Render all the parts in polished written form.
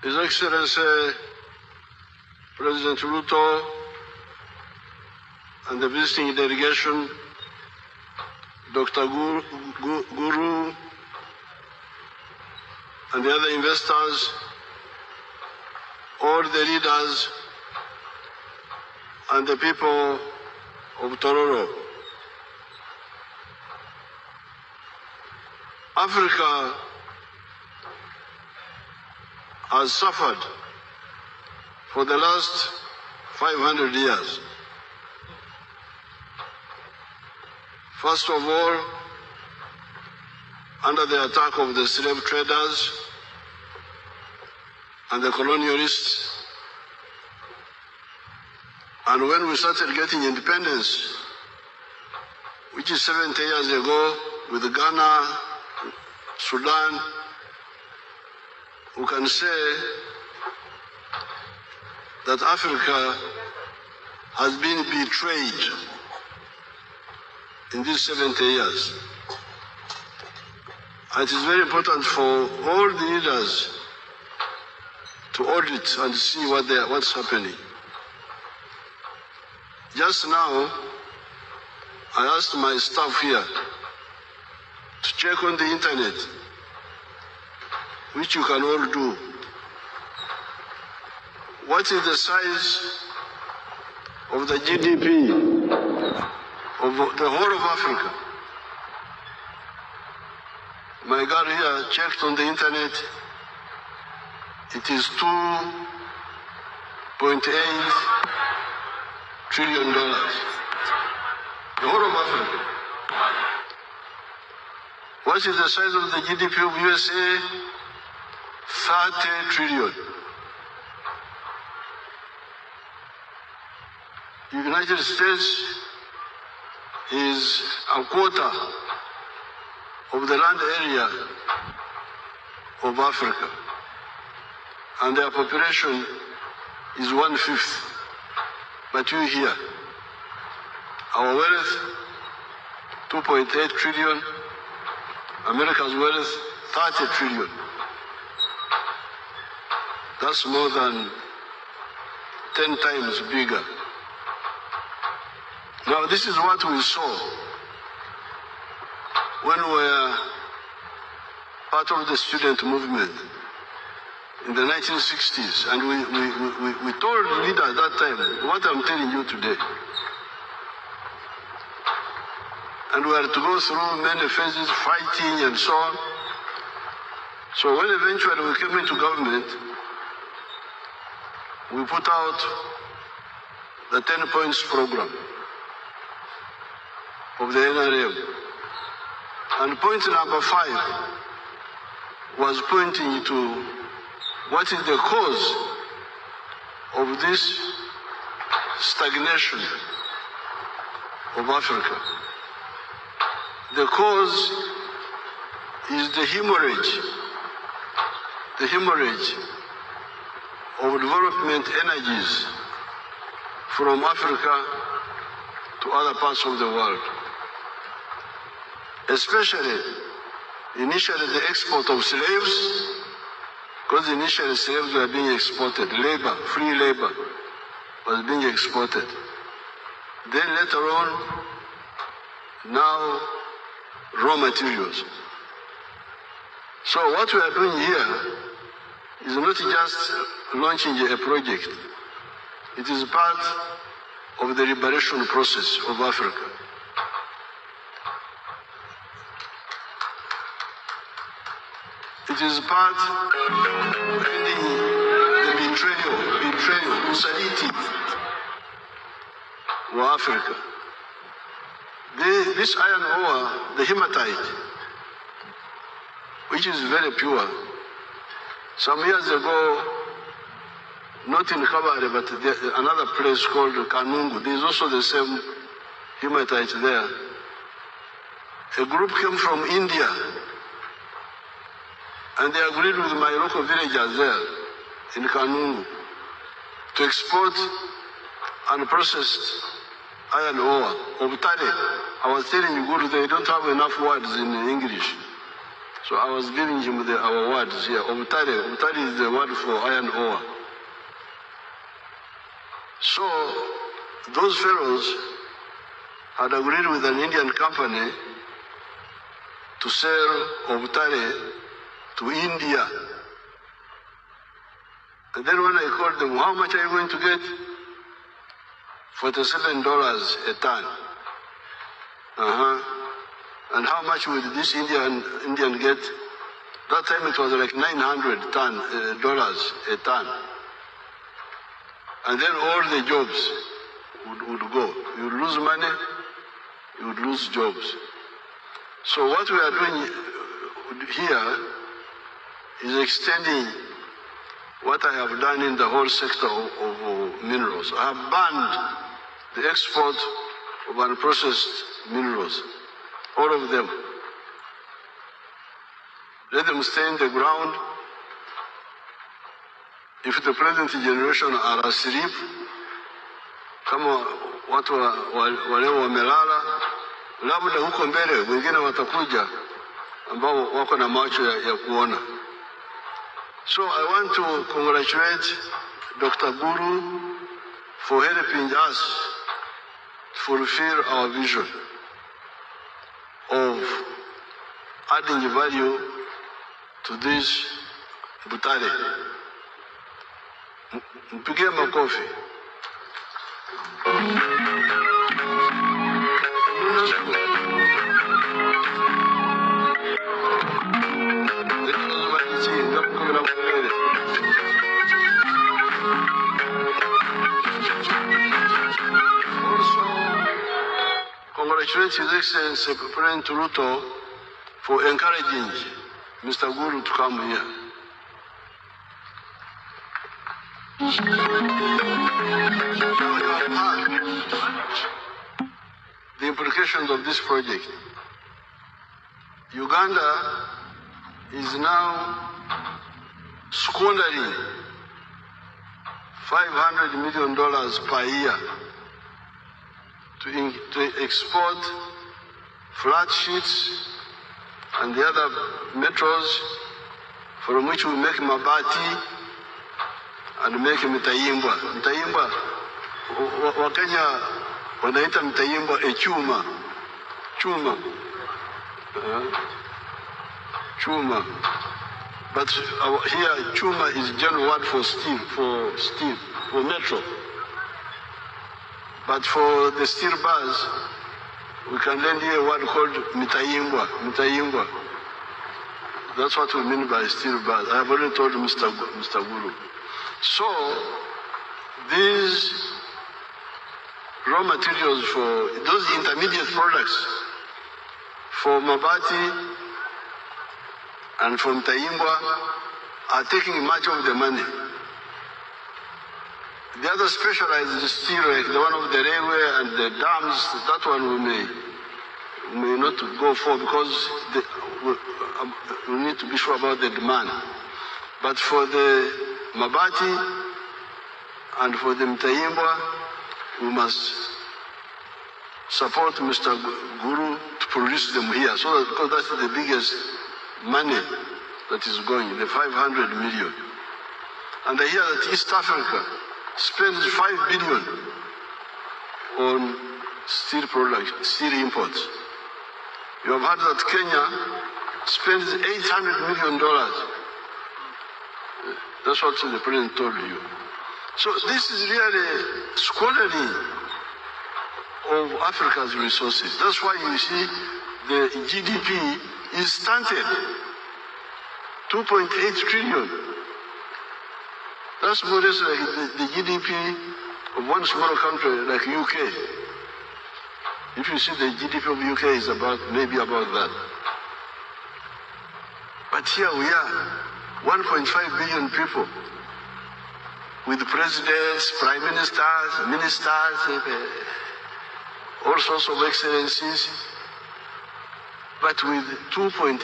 His Excellency President Ruto and the visiting delegation, Dr. Guru, and the other investors, all the leaders, and the people of Tororo. Africa has suffered for the last 500 years. First of all, under the attack of the slave traders and the colonialists, and when we started getting independence, which is 70 years ago, with Ghana, Sudan, we can say that Africa has been betrayed in these 70 years. And it is very important for all the leaders to audit and see what's happening. Just now, I asked my staff here to check on the internet, which you can all do. What is the size of the GDP of the whole of Africa? My guy here checked on the internet. It is $2.8 trillion. The whole of Africa. What is the size of the GDP of USA? 30 trillion. The United States is a quarter of the land area of Africa, and their population is 1/5. But you here, our wealth, 2.8 trillion, America's wealth, 30 trillion. That's more than 10 times bigger. Now, this is what we saw when we were part of the student movement in the 1960s. And we told the leader at that time what I'm telling you today. And we had to go through many phases, fighting and so on. So when eventually we came into government, we put out the 10 points program of the NRM. And point number 5 was pointing to what is the cause of this stagnation of Africa. The cause is the hemorrhage of development energies from Africa to other parts of the world. Especially, initially the export of slaves, because initially slaves were being exported, labor, free labor was being exported. Then later on, now raw materials. So what we are doing here is not just launching a project. It is part of the liberation process of Africa. It is part of the betrayal, usaliti of Africa. This iron ore, the hematite, which is very pure, some years ago, not in Kabare, but another place called Kanungu, there is also the same hematite there. A group came from India, and they agreed with my local villagers there in Kanungu to export unprocessed iron ore of Tare. I was telling you, good, they don't have enough words in English. So I was giving him our words here. Obutare. Obutare is the word for iron ore. So those fellows had agreed with an Indian company to sell Obutare to India. And then when I called them, how much are you going to get? $47 a ton. And how much would this Indian get? That time it was like $900 a ton. And then all the jobs would go. You would lose money, you would lose jobs. So what we are doing here is extending what I have done in the whole sector of minerals. I have banned the export of unprocessed minerals, all of them. Let them stay in the ground. If the present generation are asleep, kama watu wale wamelala, labda huko mbele wengine watakuja ambao wako na macho ya kuona. So I want to congratulate Dr. Guru for helping us fulfill our vision of adding value to this Butare. Mpigie makofi. Congratulate His Excellency President Ruto for encouraging Mr. Guru to come here. The implications of this project. Uganda is now squandering $500 million per year to export flat sheets and the other metals from which we make mabati and make mitayimbwa. Mitayimbwa, Wakenya wanaita mitayimbwa chuma. Chuma. But here chuma is general word for steel, for metal. But for the steel bars, we can lend here a word called mitayimbwa. That's what we mean by steel bars. I have already told Mr. Guru. So, these raw materials for those intermediate products for mabati and from Tayimbwa are taking much of the money. The other specialized steel, like the one of the railway and the dams, that one we may not go for because we need to be sure about the demand. But for the mabati and for the Mtayimbwa, we must support Mr. Guru to produce them here. So because that's the biggest money that is going, the 500 million. And I hear that East Africa spends 5 billion on steel products, steel imports. You have heard that Kenya spends $800 million. That's what the president told you. So this is really squandering of Africa's resources. That's why you see the GDP is stunted, 2.8 trillion. That's more or less like the GDP of one small country like UK. If you see the GDP of UK is maybe about that. But here we are, 1.5 billion people, with presidents, prime ministers, all sorts of excellencies, but with 2.8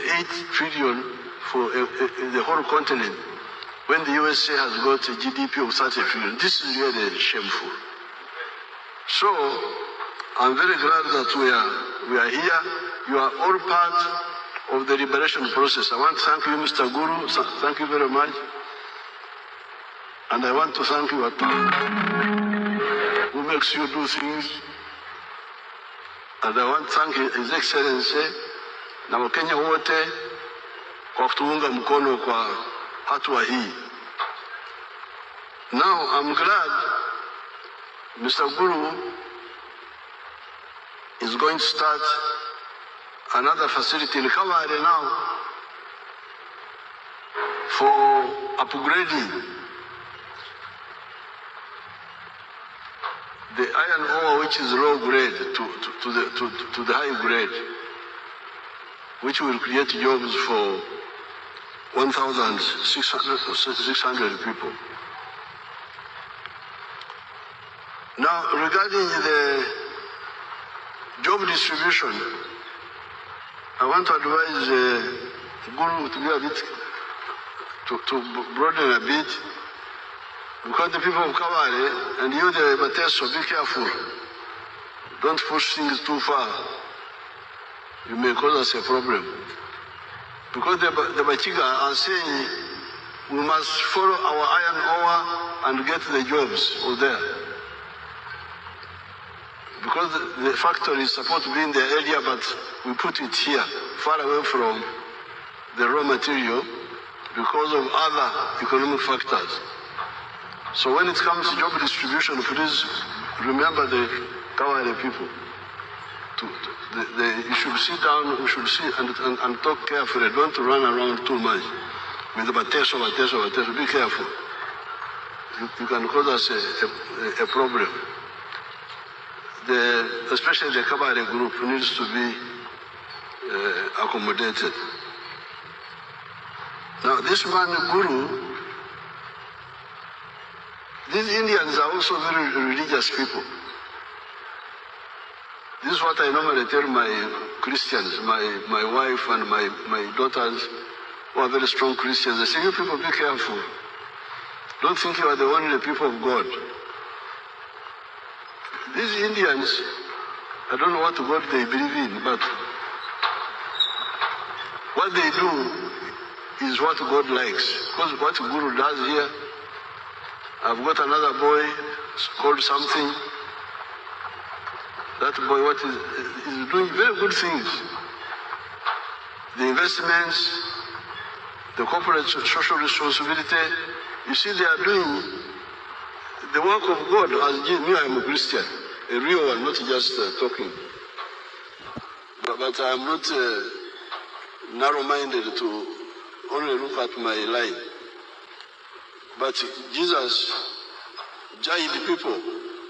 trillion for the whole continent, when the USA has got a GDP of 30 trillion. This is really shameful. So, I'm very glad that we are here. You are all part of the liberation process. I want to thank you, Mr. Guru. Thank you very much. And I want to thank you, Atta, who makes you do things. And I want to thank His Excellency na Wakenya wote kwa kutuunga mkono kwa hatua hii. Now I'm glad Mr. Guru is going to start another facility in Kaware now for upgrading the iron ore, which is low grade, to the high grade, which will create jobs for 1,600 people. Now, regarding the job distribution, I want to advise Guru to be a bit, to broaden a bit, because the people of Kaware and you, the Bateso, be careful. Don't push things too far. You may cause us a problem. Because the Bachiga are saying we must follow our iron ore and get the jobs over there. Because the factory is supposed to be in the area, but we put it here, far away from the raw material, because of other economic factors. So when it comes to job distribution, please remember the Kaware people. You should sit down, we should sit and talk carefully. Don't run around too much with the Bateso. Be careful. You can cause us a problem. Especially the Kaware group needs to be accommodated. Now, this man, Guru, these Indians are also very religious people. This is what I normally tell my Christians, my wife and my daughters, who are very strong Christians. I say, you people, be careful. Don't think you are the only people of God. These Indians, I don't know what God they believe in, but what they do is what God likes. Because what Guru does here, I've got another boy called something. That boy, what is doing very good things. The investments, the corporate social responsibility, you see they are doing the work of God. As me, I'm a Christian, a real one, not just talking. But I'm not narrow-minded to only look at my line. But Jesus judged people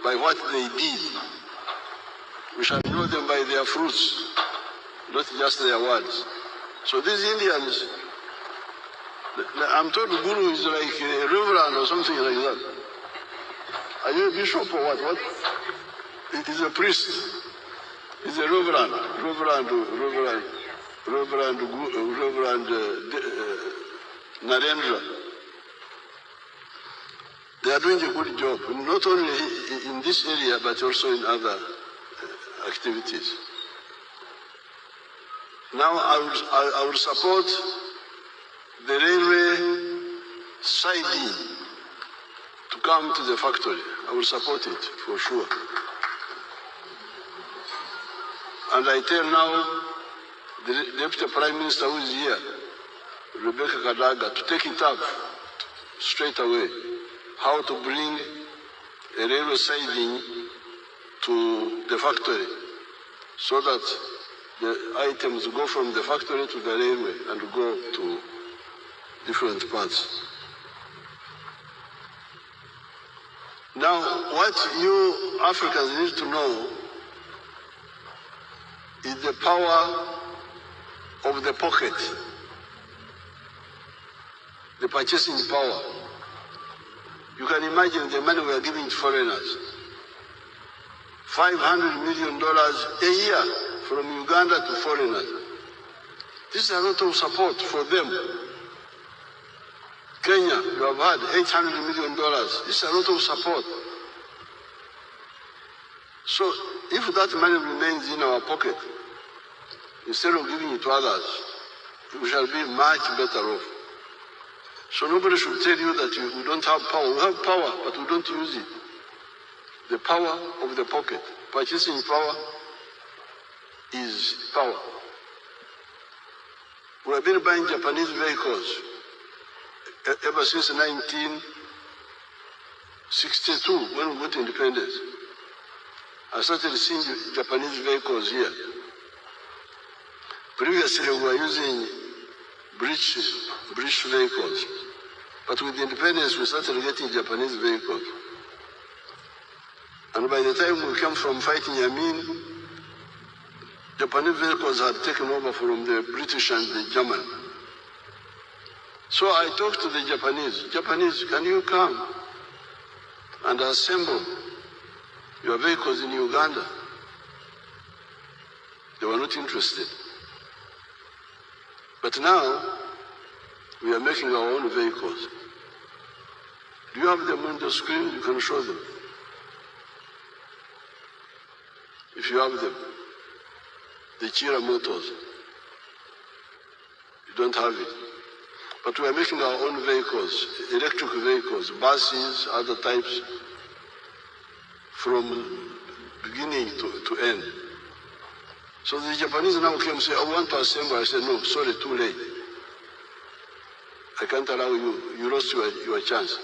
by what they did. We shall know them by their fruits, not just their words. So these Indians, I'm told Guru is like a reverend or something like that. Are you a bishop or what? What? He's a priest. He's a reverend Narendra. They are doing a good job, not only in this area, but also in other activities. Now I will support the railway siding to come to the factory. I will support it for sure. And I tell now the Deputy Prime Minister who is here, Rebecca Kadaga, to take it up straight away, how to bring a railway siding to the factory so that the items go from the factory to the railway and go to different parts. Now, what you Africans need to know is the power of the pocket, the purchasing power. You can imagine the money we are giving to foreigners. $500 million a year from Uganda to foreigners. This is a lot of support for them. Kenya, you have had $800 million. This is a lot of support. So if that money remains in our pocket, instead of giving it to others, we shall be much better off. So nobody should tell you that we don't have power. We have power, but we don't use it. The power of the pocket. Purchasing power is power. We have been buying Japanese vehicles ever since 1962, when we got independence. I started seeing Japanese vehicles here. Previously, we were using British vehicles. But with independence, we started getting Japanese vehicles. And by the time we came from fighting Yamin, Japanese vehicles had taken over from the British and the German. So I talked to the Japanese, can you come and assemble your vehicles in Uganda? They were not interested. But now, we are making our own vehicles. Do you have them on the screen? You can show them. If you have them. The Chira motors. You don't have it. But we are making our own vehicles, electric vehicles, buses, other types, from beginning to end. So the Japanese now came and say, I want to assemble. I said, no, sorry, too late. I can't allow you. You lost your chance.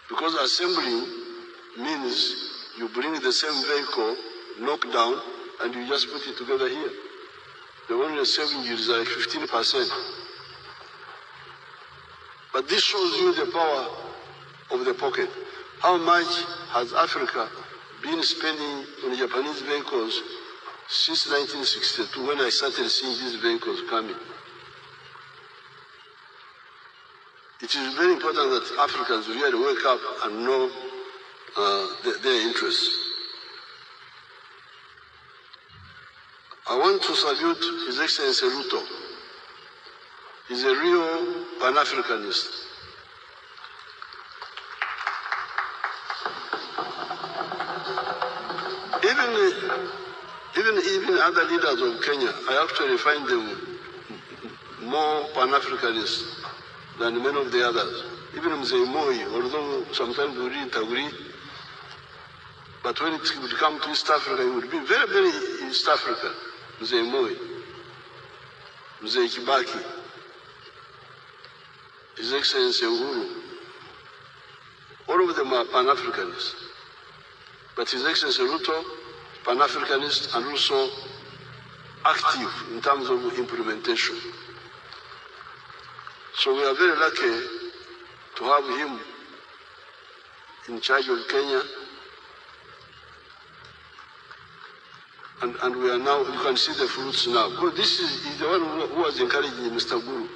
Because assembling means you bring the same vehicle, knock down, and you just put it together here. The only saving is like 15%. But this shows you the power of the pocket. How much has Africa been spending on Japanese vehicles since 1962, when I started seeing these vehicles coming? It is very important that Africans really wake up and know their interests. I want to salute His Excellency Ruto. He's a real Pan-Africanist. Even other leaders of Kenya, I actually find them more Pan-Africanist than many of the others. Even Museveni, although sometimes we didn't agree, but when it would come to East Africa, it would be very, very East Africa. Museveni, Museveni, His Excellency Uhuru, all of them are Pan-Africanists. But His Excellency Ruto, Pan-Africanist and also active in terms of implementation. So we are very lucky to have him in charge of Kenya. And we are now, you can see the fruits now. Because this is the one who was encouraging Mr. Guru.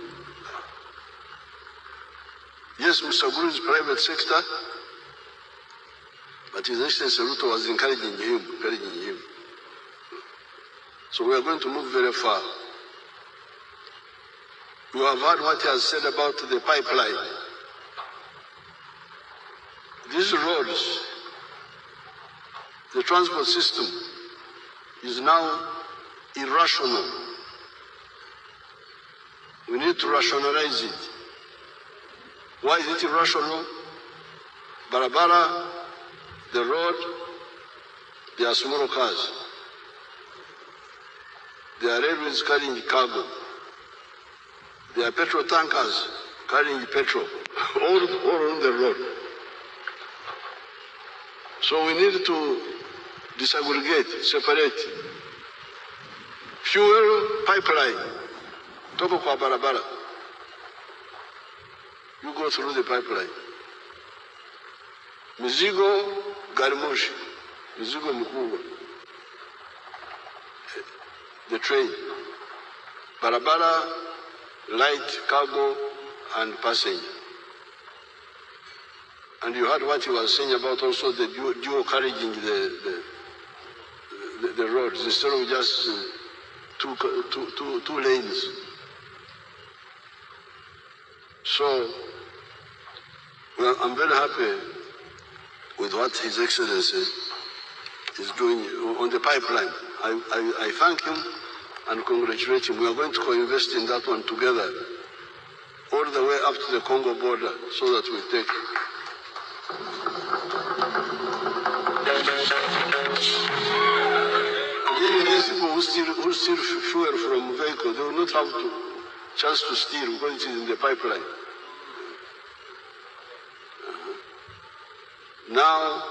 Yes, Mr. Guru is private sector, but His Excellency Ruto was encouraging him. So we are going to move very far. You have heard what he has said about the pipeline. These roads, the transport system, is now irrational. We need to rationalize it. Why is it irrational? Barabara, the road, they are small cars. They are railways carrying cargo. They are petrol tankers carrying petrol, all on the road. So we need to disaggregate, separate. Fuel pipeline, toko kwa barabara. You go through the pipeline. Mizigo, garimoshi. Mizigo mkubwa. The train. Barabara, light, cargo, and passenger. And you heard what he was saying about also the dual carriaging the roads instead of just two lanes. So I'm very happy with what His Excellency is doing on the pipeline. I thank him and congratulate him. We are going to co-invest in that one together, all the way up to the Congo border, so that we take. Even these people who steal fuel from vehicles, they will not have to chance to steal because it is in the pipeline. Now,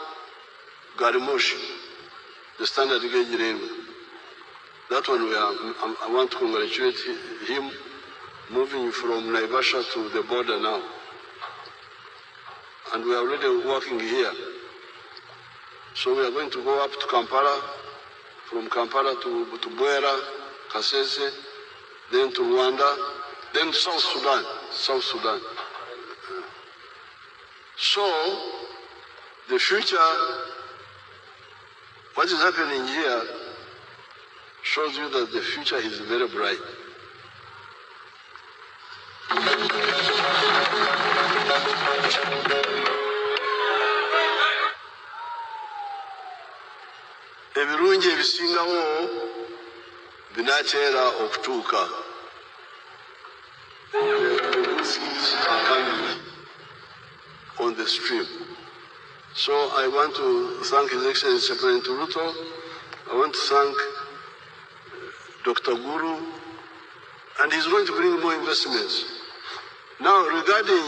Garimoshi, the standard gauge railway. That one I want to congratulate him, moving from Naivasha to the border now. And we are already working here. So we are going to go up to Kampala, from Kampala to Bwera, Kasese, then to Rwanda, then South Sudan. So, the future, what is happening here shows you that the future is very bright. Ebirungi ebisingawo binateera okutuuka. Are coming on the stream. So I want to thank His Excellency President Ruto. I want to thank Dr. Guru, and he's going to bring more investments. Now, regarding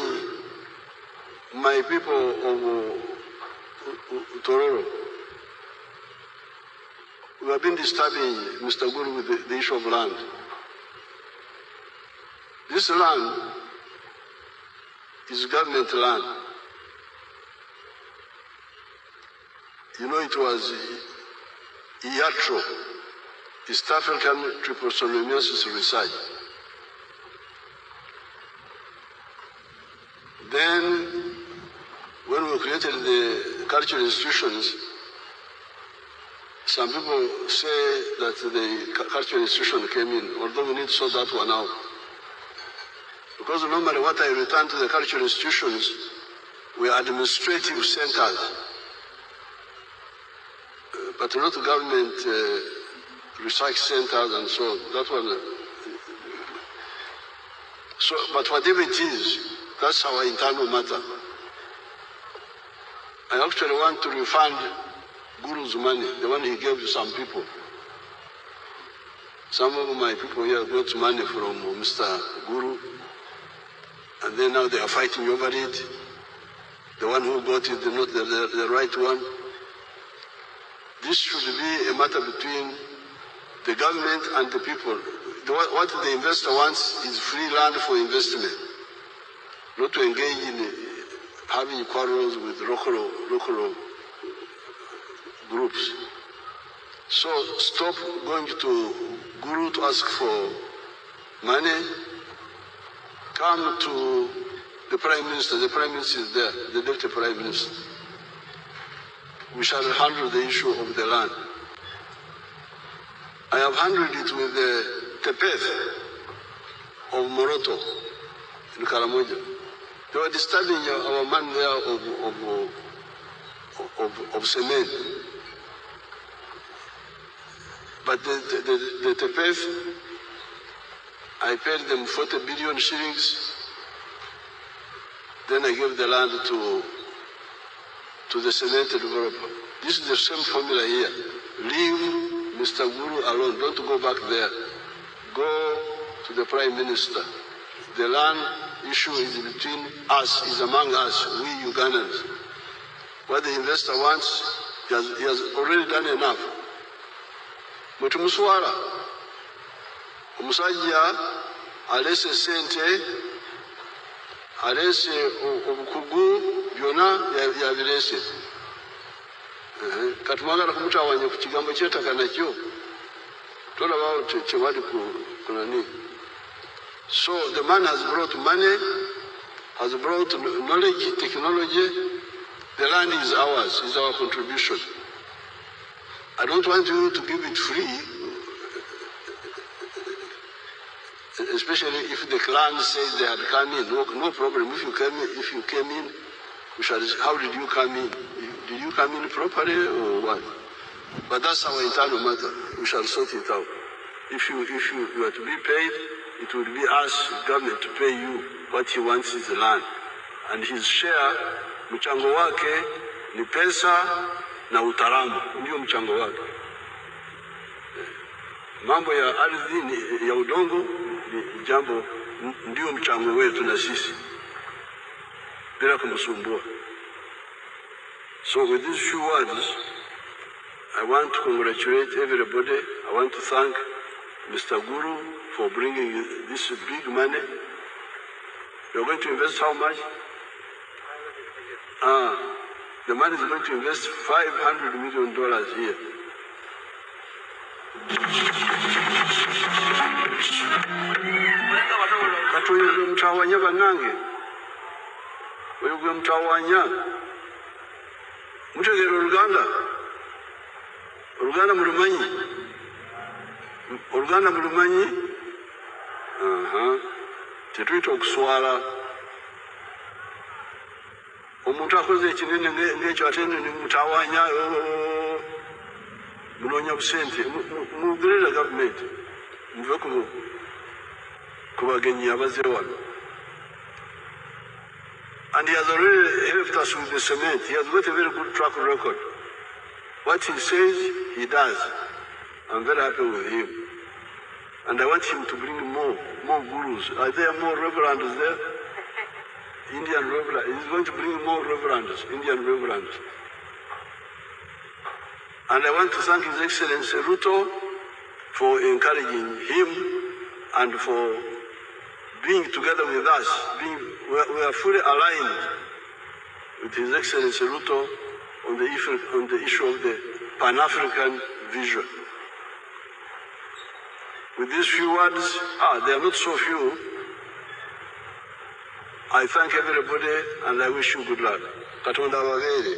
my people of Tororo, we have been disturbing Mr. Guru with the issue of land. This land is government land. You know, it was IATRO, East African Trypanosomiasis Research. Then, when we created the cultural institutions, some people say that the cultural institution came in, although we need to sort that one out. Because normally what I return to the cultural institutions were administrative centers, but not government research centers and so on. That one. So, but whatever it is, that's our internal matter. I actually want to refund Guru's money, the one he gave to some people. Some of my people here got money from Mr. Guru, and then now they are fighting over it. The one who got it, not the right one. This should be a matter between the government and the people. What the investor wants is free land for investment, not to engage in having quarrels with local groups. So stop going to Guru to ask for money. Come to the Prime Minister. The Prime Minister is there, the Deputy Prime Minister. We shall handle the issue of the land. I have handled it with the Tepeth of Moroto in Karamoja. They were disturbing our man there of cement. But the Tepeth, I paid them 40 billion shillings. Then I gave the land to the cement developer. This is the same formula here. Leave Mr. Guru alone. Don't go back there. Go to the Prime Minister. The land issue is between us, is among us, we Ugandans. What the investor wants, he has already done enough. Mutumuswara, omusajja alese sente, alese obukugu byonna yabirese. Katumagala kumutawanya ku kigambo kyetaka nakyo. Tolabawo kyewali kunani. So the man has brought money, has brought knowledge, technology. The land is ours, is our contribution. I don't want you to give it free, especially if the clan says they had come in. No problem. If you came in, we shall. How did you come in? Did you come in properly or what? But that's our internal matter. We shall sort it out. If you are to be paid, it will be us, government, to pay you. What he wants is the land. And his share, mchango wake, ni pesa na utaalamu. Ndio mchango wake. Mambo ya ardhi ya udongo ni jambo, ndio mchango wetu na sisi, bila kumsumbua. So with these few words, I want to congratulate everybody. I want to thank Mr. Guru for bringing this big money. You're going to invest how much? The money is going to invest $500 million here. Katuyo mtawanya banange. Wewe mtawanya. Mutegero Uganda mulumanyi. Uganda mulumanyi. Tetuyita okuswala. Omuntu akoze ekinene ng'ekyo ate ni mutawanya munonya busente. Mugerera government. Muve ku bagenyi abaze wano. And he has already helped us with the cement. He has got a very good track record. What he says, he does. I'm very happy with him. And I want him to bring more gurus. Are there more reverends there? Indian reverends. He's going to bring more reverends, Indian reverends. And I want to thank His Excellency Ruto for encouraging him and for being together with us. We are fully aligned with His Excellency Ruto on the issue of the Pan-African vision. With these few words, they are not so few. I thank everybody and I wish you good luck. Katonda wabere.